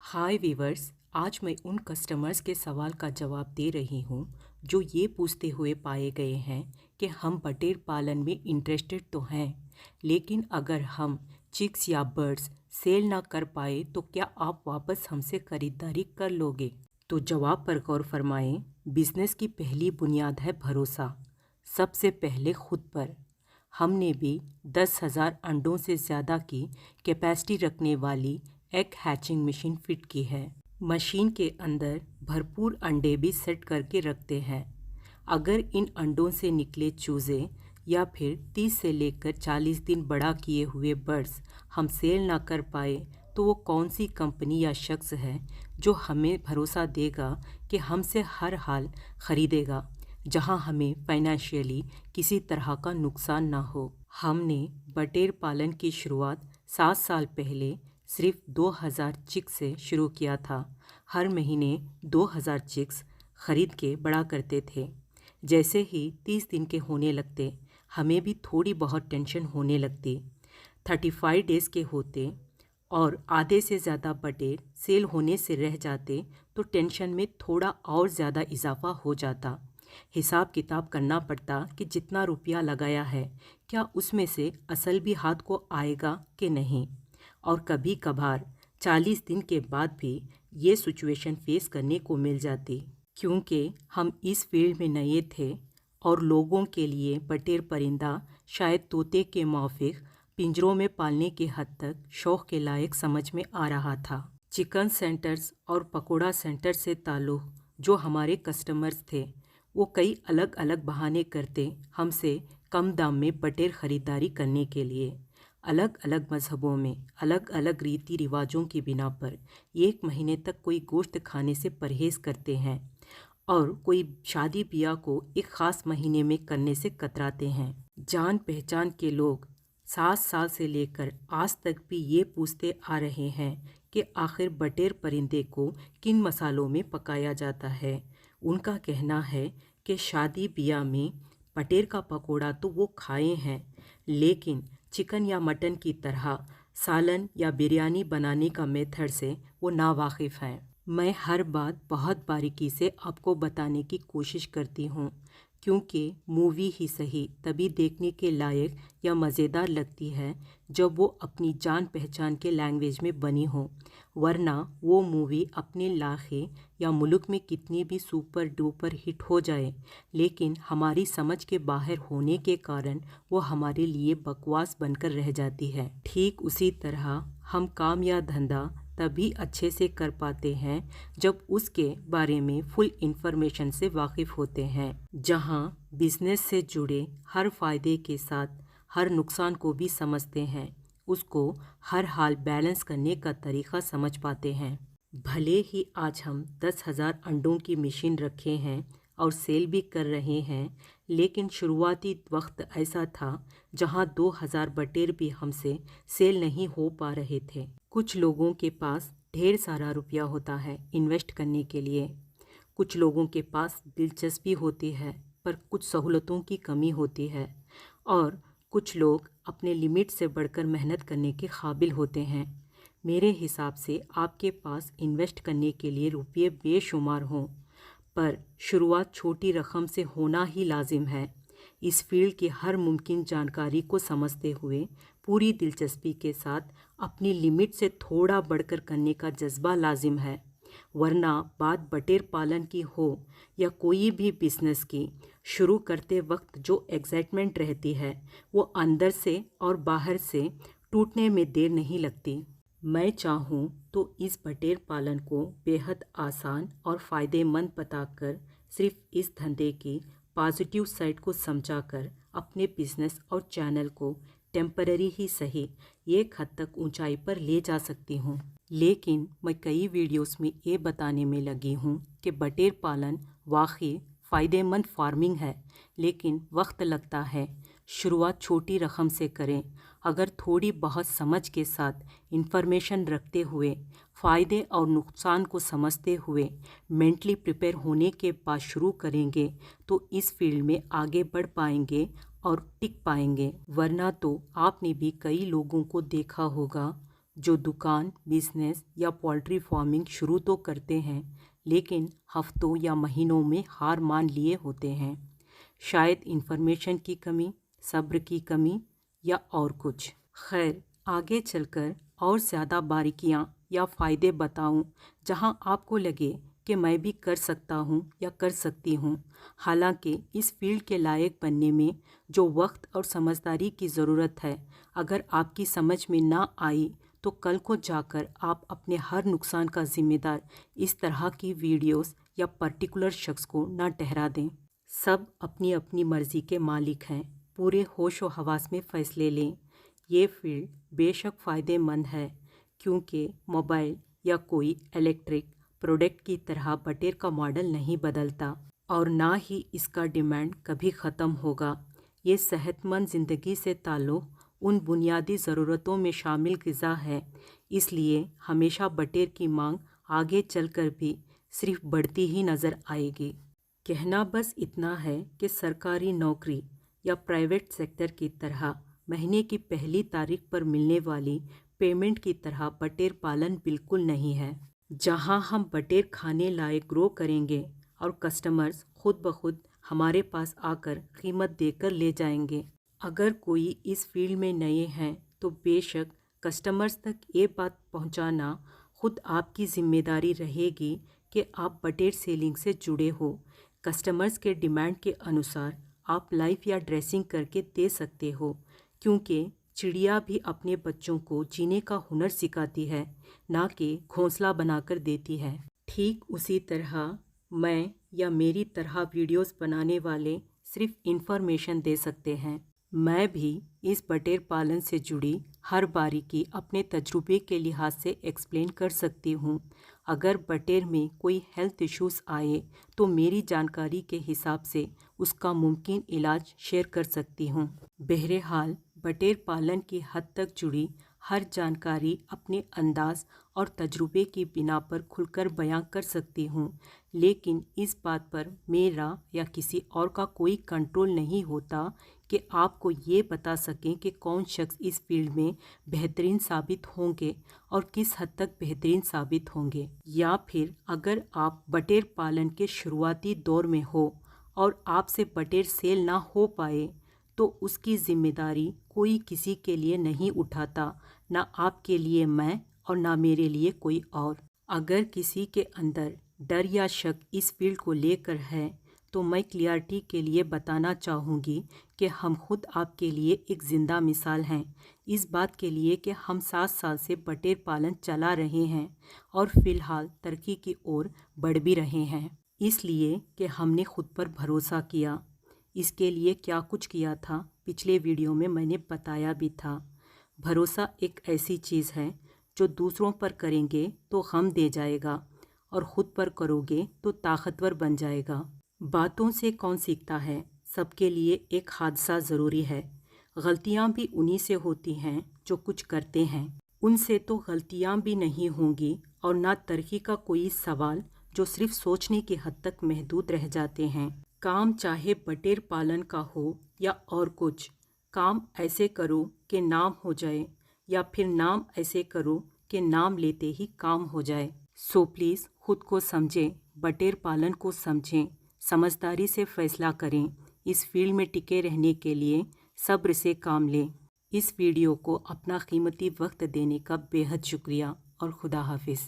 हाय viewers. आज मैं उन कस्टमर्स के सवाल का जवाब दे रही हूँ जो ये पूछते हुए पाए गए हैं कि हम बटेर पालन में इंटरेस्टेड तो हैं, लेकिन अगर हम चिक्स या बर्ड्स सेल ना कर पाए तो क्या आप वापस हमसे खरीदारी कर लोगे? तो जवाब पर गौर फरमाएं। बिजनेस की पहली बुनियाद है भरोसा, सबसे पहले खुद पर। हमने भी 10,000 अंडों से ज़्यादा की कैपेसिटी रखने वाली एग हैचिंग मशीन फिट की है। मशीन के अंदर भरपूर अंडे भी सेट करके रखते हैं। अगर इन अंडों से निकले चूज़े या फिर 30 से लेकर 40 दिन बड़ा किए हुए बर्ड्स हम सेल ना कर पाए तो वो कौन सी कंपनी या शख्स है जो हमें भरोसा देगा कि हमसे हर हाल खरीदेगा, जहां हमें फाइनेंशियली किसी तरह का नुकसान ना हो। हमने बटेर पालन की शुरुआत 7 साल पहले सिर्फ 2000 चिक्स से शुरू किया था। हर महीने 2000 चिक्स खरीद के बड़ा करते थे। जैसे ही 30 दिन के होने लगते हमें भी थोड़ी बहुत टेंशन होने लगती। 35 डेज़ के होते और आधे से ज़्यादा बटेर सेल होने से रह जाते तो टेंशन में थोड़ा और ज़्यादा इजाफा हो जाता। हिसाब किताब करना पड़ता कि जितना रुपया लगाया है क्या उसमें से असल भी हाथ को आएगा कि नहीं। और कभी कभार 40 दिन के बाद भी ये सिचुएशन फेस करने को मिल जाती, क्योंकि हम इस फील्ड में नए थे और लोगों के लिए बटेर परिंदा शायद तोते के माफिक पिंजरों में पालने की हद तक शौक के लायक समझ में आ रहा था। चिकन सेंटर्स और पकोड़ा सेंटर से ताल्लुक़ जो हमारे कस्टमर्स थे वो कई अलग अलग बहाने करते हमसे कम दाम में बटेर ख़रीदारी करने के लिए। अलग अलग मज़हबों में अलग अलग रीति रिवाजों की बिना पर 1 महीने तक कोई गोश्त खाने से परहेज़ करते हैं और कोई शादी ब्याह को एक ख़ास महीने में करने से कतराते हैं। जान पहचान के लोग 7 साल से लेकर आज तक भी ये पूछते आ रहे हैं कि आखिर बटेर परिंदे को किन मसालों में पकाया जाता है। उनका कहना है कि शादी ब्याह में बटेर का पकोड़ा तो वो खाए हैं, लेकिन चिकन या मटन की तरह सालन या बिरयानी बनाने का मेथड से वो नावाकिफ़ हैं। मैं हर बात बहुत बारीकी से आपको बताने की कोशिश करती हूँ, क्योंकि मूवी ही सही तभी देखने के लायक या मज़ेदार लगती है जब वो अपनी जान पहचान के लैंग्वेज में बनी हो, वरना वो मूवी अपने इलाके या मुल्क में कितनी भी सुपर डुपर हिट हो जाए, लेकिन हमारी समझ के बाहर होने के कारण वो हमारे लिए बकवास बनकर रह जाती है। ठीक उसी तरह हम काम या धंधा तभी अच्छे से कर पाते हैं जब उसके बारे में फुल इंफॉर्मेशन से वाकिफ़ होते हैं, जहां बिजनेस से जुड़े हर फ़ायदे के साथ हर नुकसान को भी समझते हैं, उसको हर हाल बैलेंस करने का तरीक़ा समझ पाते हैं। भले ही आज हम 10,000 अंडों की मशीन रखे हैं और सेल भी कर रहे हैं, लेकिन शुरुआती वक्त ऐसा था जहां 2000 बटेर भी हमसे सेल नहीं हो पा रहे थे। कुछ लोगों के पास ढेर सारा रुपया होता है इन्वेस्ट करने के लिए, कुछ लोगों के पास दिलचस्पी होती है पर कुछ सहूलतों की कमी होती है, और कुछ लोग अपने लिमिट से बढ़कर मेहनत करने के काबिल होते हैं। मेरे हिसाब से आपके पास इन्वेस्ट करने के लिए रुपये बेशुमार हों, पर शुरुआत छोटी रकम से होना ही लाजिम है। इस फील्ड की हर मुमकिन जानकारी को समझते हुए पूरी दिलचस्पी के साथ अपनी लिमिट से थोड़ा बढ़कर करने का जज्बा लाजिम है, वरना बात बटेर पालन की हो या कोई भी बिजनेस की, शुरू करते वक्त जो एक्साइटमेंट रहती है वो अंदर से और बाहर से टूटने में देर नहीं लगती। मैं चाहूँ तो इस बटेर पालन को बेहद आसान और फ़ायदेमंद बताकर सिर्फ इस धंधे की पॉजिटिव साइड को समझाकर अपने बिजनेस और चैनल को टेम्पररी ही सही एक हद तक ऊंचाई पर ले जा सकती हूँ। लेकिन मैं कई वीडियोस में ये बताने में लगी हूँ कि बटेर पालन वाकई फ़ायदेमंद फार्मिंग है, लेकिन वक्त लगता है। शुरुआत छोटी रकम से करें। अगर थोड़ी बहुत समझ के साथ इंफॉर्मेशन रखते हुए फ़ायदे और नुकसान को समझते हुए मेंटली प्रिपेयर होने के बाद शुरू करेंगे तो इस फील्ड में आगे बढ़ पाएंगे और टिक पाएंगे। वरना तो आपने भी कई लोगों को देखा होगा, जो दुकान, बिजनेस या पोल्ट्री फार्मिंग शुरू तो करते हैं, लेकिन हफ्तों या महीनों में हार मान लिए होते हैं। शायद इन्फॉर्मेशन की कमी, सब्र की कमी या और कुछ। खैर, आगे चलकर और ज़्यादा बारीकियाँ या फ़ायदे बताऊँ जहां आपको लगे कि मैं भी कर सकता हूं या कर सकती हूं। हालांकि इस फील्ड के लायक बनने में जो वक्त और समझदारी की ज़रूरत है, अगर आपकी समझ में ना आई तो कल को जाकर आप अपने हर नुकसान का ज़िम्मेदार इस तरह की वीडियोस या पर्टिकुलर शख्स को ना ठहरा दें। सब अपनी अपनी मर्ज़ी के मालिक हैं, पूरे होश व हवास में फ़ैसले लें। ये फील्ड बेशक फ़ायदेमंद है, क्योंकि मोबाइल या कोई इलेक्ट्रिक प्रोडक्ट की तरह बटेर का मॉडल नहीं बदलता और ना ही इसका डिमांड कभी ख़त्म होगा। ये सेहतमंद ज़िंदगी से ताल्लुक़ उन बुनियादी ज़रूरतों में शामिल ग़िज़ा है, इसलिए हमेशा बटेर की मांग आगे चलकर भी सिर्फ बढ़ती ही नज़र आएगी। कहना बस इतना है कि सरकारी नौकरी या प्राइवेट सेक्टर की तरह महीने की पहली तारीख पर मिलने वाली पेमेंट की तरह बटेर पालन बिल्कुल नहीं है, जहां हम बटेर खाने लायक ग्रो करेंगे और कस्टमर्स खुद ब खुद हमारे पास आकर कीमत देकर ले जाएंगे। अगर कोई इस फील्ड में नए हैं तो बेशक कस्टमर्स तक ये बात पहुंचाना खुद आपकी जिम्मेदारी रहेगी कि आप बटेर सेलिंग से जुड़े हो। कस्टमर्स के डिमांड के अनुसार आप लाइव या ड्रेसिंग करके दे सकते हो, क्योंकि चिड़िया भी अपने बच्चों को जीने का हुनर सिखाती है, ना कि घोंसला बनाकर देती है। ठीक उसी तरह मैं या मेरी तरह वीडियोस बनाने वाले सिर्फ इन्फॉर्मेशन दे सकते हैं। मैं भी इस बटेर पालन से जुड़ी हर बारीकी अपने तजुर्बे के लिहाज से एक्सप्लेन कर सकती हूँ। अगर बटेर में कोई हेल्थ इश्यूज़ आए तो मेरी जानकारी के हिसाब से उसका मुमकिन इलाज शेयर कर सकती हूँ। बहरहाल, बटेर पालन की हद तक जुड़ी हर जानकारी अपने अंदाज और तजुर्बे की बिना पर खुलकर बयां कर सकती हूँ, लेकिन इस बात पर मेरा या किसी और का कोई कंट्रोल नहीं होता कि आपको ये बता सकें कि कौन शख्स इस फील्ड में बेहतरीन साबित होंगे और किस हद तक बेहतरीन साबित होंगे। या फिर अगर आप बटेर पालन के शुरुआती दौर में हो और आपसे बटेर सेल ना हो पाए, तो उसकी जिम्मेदारी कोई किसी के लिए नहीं उठाता, ना आपके लिए मैं और ना मेरे लिए कोई और। अगर किसी के अंदर डर या शक इस फील्ड को लेकर है तो मैं क्लियरिटी के लिए बताना चाहूँगी कि हम खुद आपके लिए एक ज़िंदा मिसाल हैं इस बात के लिए कि हम 7 साल से बटेर पालन चला रहे हैं और फ़िलहाल तरक्की की ओर बढ़ भी रहे हैं, इसलिए कि हमने खुद पर भरोसा किया। इसके लिए क्या कुछ किया था पिछले वीडियो में मैंने बताया भी था। भरोसा एक ऐसी चीज़ है जो दूसरों पर करेंगे तो गम दे जाएगा और ख़ुद पर करोगे तो ताकतवर बन जाएगा। बातों से कौन सीखता है, सबके लिए एक हादसा ज़रूरी है। गलतियाँ भी उन्हीं से होती हैं जो कुछ करते हैं, उनसे तो गलतियाँ भी नहीं होंगी और ना तरक्की का कोई सवाल जो सिर्फ सोचने की हद तक महदूद रह जाते हैं। काम चाहे बटेर पालन का हो या और कुछ, काम ऐसे करो कि नाम हो जाए या फिर नाम ऐसे करो कि नाम लेते ही काम हो जाए। सो प्लीज़ खुद को समझें, बटेर पालन को समझें, समझदारी से फ़ैसला करें। इस फील्ड में टिके रहने के लिए सब्र से काम लें। इस वीडियो को अपना कीमती वक्त देने का बेहद शुक्रिया और खुदा हाफिज़।